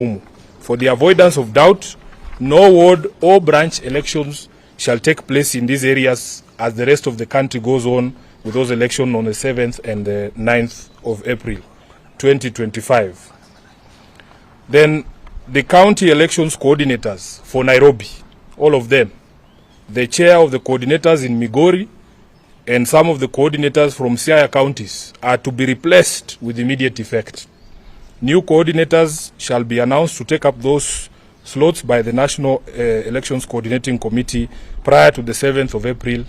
For the avoidance of doubt, no ward or branch elections shall take place in these areas as the rest of the country goes on with those elections on the 7th and the 9th of April 2025. Then the county elections coordinators for Nairobi, all of them, the chair of the coordinators in Migori and some of the coordinators from Siaya counties are to be replaced with immediate effect. New coordinators shall be announced to take up those slots by the National Elections Coordinating Committee prior to the 7th of April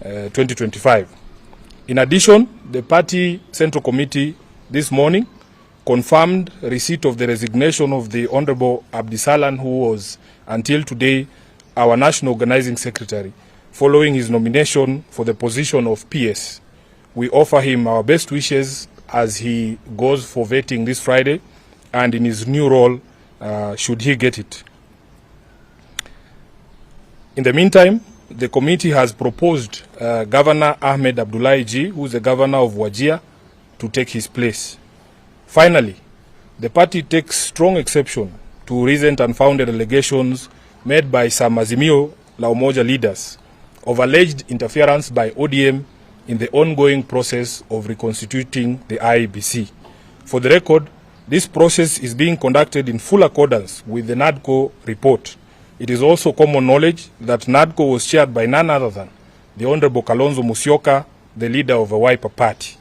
2025. In addition, the party Central Committee this morning confirmed receipt of the resignation of the Honorable Abdisalan, who was until today our National Organizing Secretary, following his nomination for the position of PS. We offer him our best wishes as he goes for vetting this Friday and in his new role, should he get it. In the meantime, the committee has proposed Governor Ahmed Abdullahi G, who is the governor of Wajir, to take his place. Finally, the party takes strong exception to recent unfounded allegations made by some Azimio La Umoja leaders of alleged interference by ODM in the ongoing process of reconstituting the Iebc. For the record, this process is being conducted in full accordance with the NADCO report. It is also common knowledge that NADCO was chaired by none other than the Honorable Kalonzo Musyoka, the leader of the Wiper Party.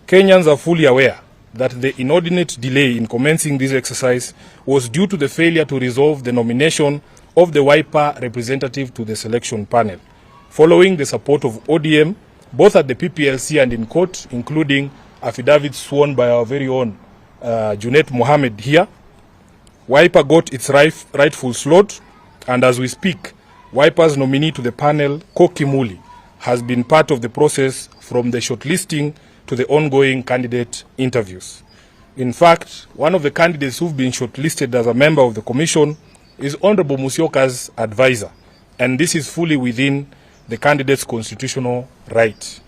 Kenyans are fully aware that the inordinate delay in commencing this exercise was due to the failure to resolve the nomination of the Wiper representative to the selection panel. Following the support of ODM, both at the PPLC and in court, including affidavits sworn by our very own Junet Mohammed here, Wiper got its rightful slot, and as we speak, Wiper's nominee to the panel, Koki Muli, has been part of the process from the shortlisting to the ongoing candidate interviews. In fact, one of the candidates who've been shortlisted as a member of the commission is Honorable Musyoka's advisor, and this is fully within the candidate's constitutional right.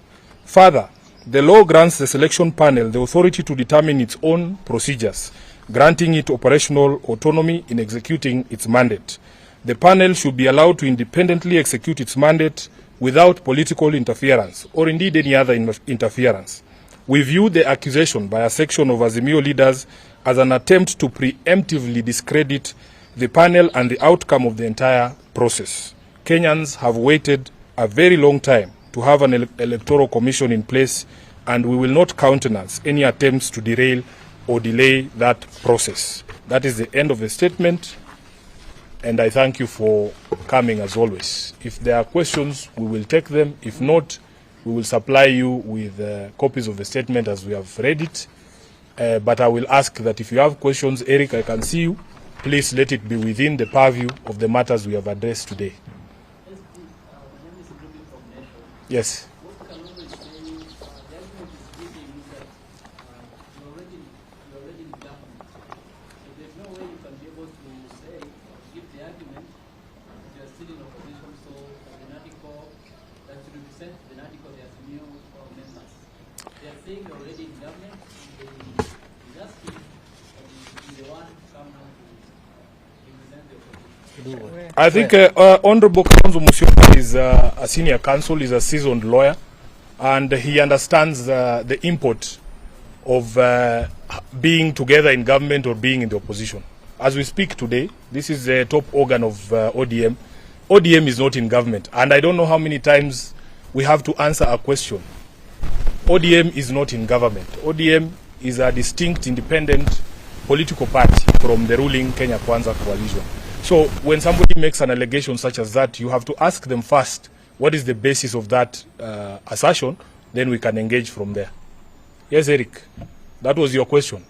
Further, the law grants the selection panel the authority to determine its own procedures, granting it operational autonomy in executing its mandate. The panel should be allowed to independently execute its mandate without political interference or indeed any other interference. We view the accusation by a section of Azimio leaders as an attempt to preemptively discredit the panel and the outcome of the entire process. Kenyans have waited a very long time to have an electoral commission in place, and we will not countenance any attempts to derail or delay that process. That is the end of the statement, and I thank you for coming as always. If there are questions, we will take them. If not, we will supply you with copies of the statement as we have read it. But I will ask that if you have questions, Eric, I can see you. Please let it be within the purview of the matters we have addressed today. Yes. I think Honorable Kalonzo Musyoka is a senior counsel, is a seasoned lawyer, and he understands the import of being together in government or being in the opposition. As we speak today, this is the top organ of ODM. ODM is not in government, and I don't know how many times we have to answer a question. ODM is not in government. ODM is a distinct, independent political party from the ruling Kenya Kwanza coalition. So when somebody makes an allegation such as that, you have to ask them first, what is the basis of that assertion? Then we can engage from there. Yes, Eric, that was your question.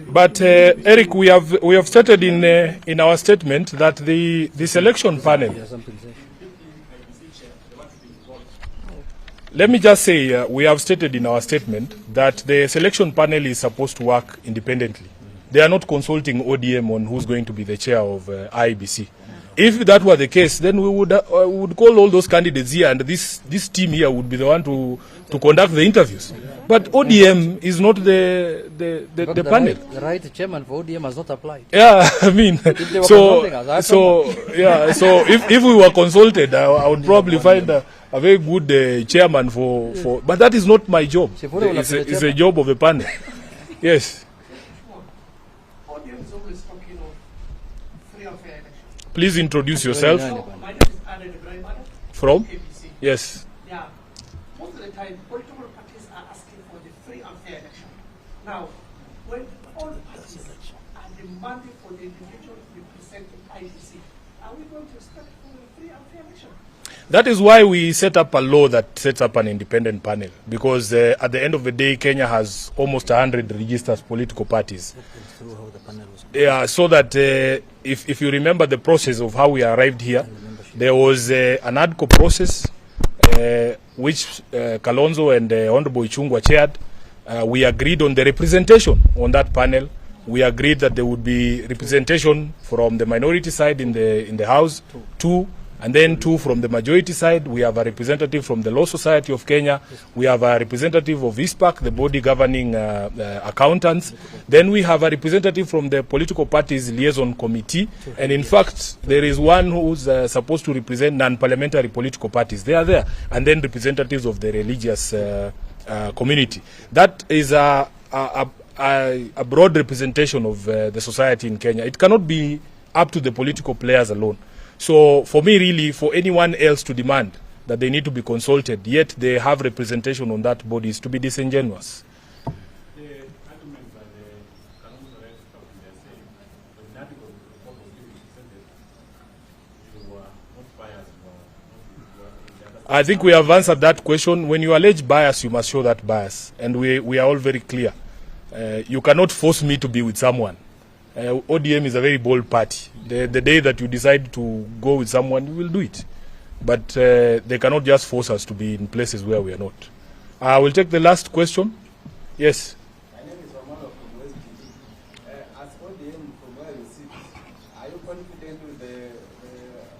But Eric, we have stated in our statement that the selection panel. Let me just say, we have stated in our statement that the selection panel is supposed to work independently. They are not consulting ODM on who's going to be the chair of IEBC. If that were the case, then we would call all those candidates here, and this team here would be the one to conduct the interviews. But ODM is not the panel. The right chairman for ODM has not applied. Yeah, I mean, so if we were consulted, I would probably find a very good chairman for. But that is not my job. It's a job of the panel. Yes. ODM is always talking of free and fair election. Please introduce yourself. My name is From? Iebc. Yes. Yeah. Most of the time, political parties are asking for the free and fair election. Now, when all parties are demanding for the individual representing Iebc, are we going to start for the free and fair election? That is why we set up a law that sets up an independent panel, because at the end of the day, Kenya has almost 100 registered political parties. Yeah, so that if you remember the process of how we arrived here, there was an ADCO process which Kalonzo and Honorable Ichungwa chaired. We agreed on the representation on that panel. We agreed that there would be representation from the minority side in the House, two, and then two from the majority side. We have a representative from the Law Society of Kenya. We have a representative of Iebc, the body governing accountants. Then we have a representative from the political parties liaison committee. And in fact, there is one who's supposed to represent non-parliamentary political parties. They are there. And then representatives of the religious community. That is a broad representation of the society in Kenya. It cannot be up to the political players alone. So for me, really, for anyone else to demand that they need to be consulted, yet they have representation on that body, is to be disingenuous. The argument by the Kalonzo expert, they are saying, when that was proposed, you were not biased, I think we have answered that question. When you allege bias, you must show that bias. And we are all very clear. You cannot force me to be with someone. ODM is a very bold party. The day that you decide to go with someone, you will do it. But they cannot just force us to be in places where we are not. I will take the last question. Yes. My name is Romano from West TV. As ODM, from where you sit, are you confident with the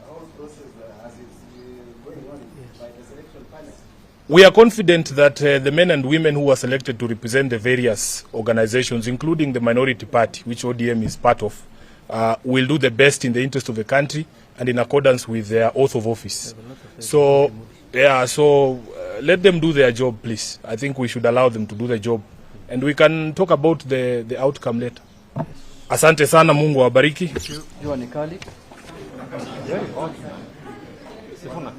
whole process as it's going on by the selection panel? We are confident that the men and women who are selected to represent the various organizations, including the minority party, which ODM is part of, will do the best in the interest of the country and in accordance with their oath of office. So, yeah, let them do their job, please. I think we should allow them to do the job. And we can talk about the outcome later. Asante sana, Mungu awabariki. You are Nikali. Sifuna.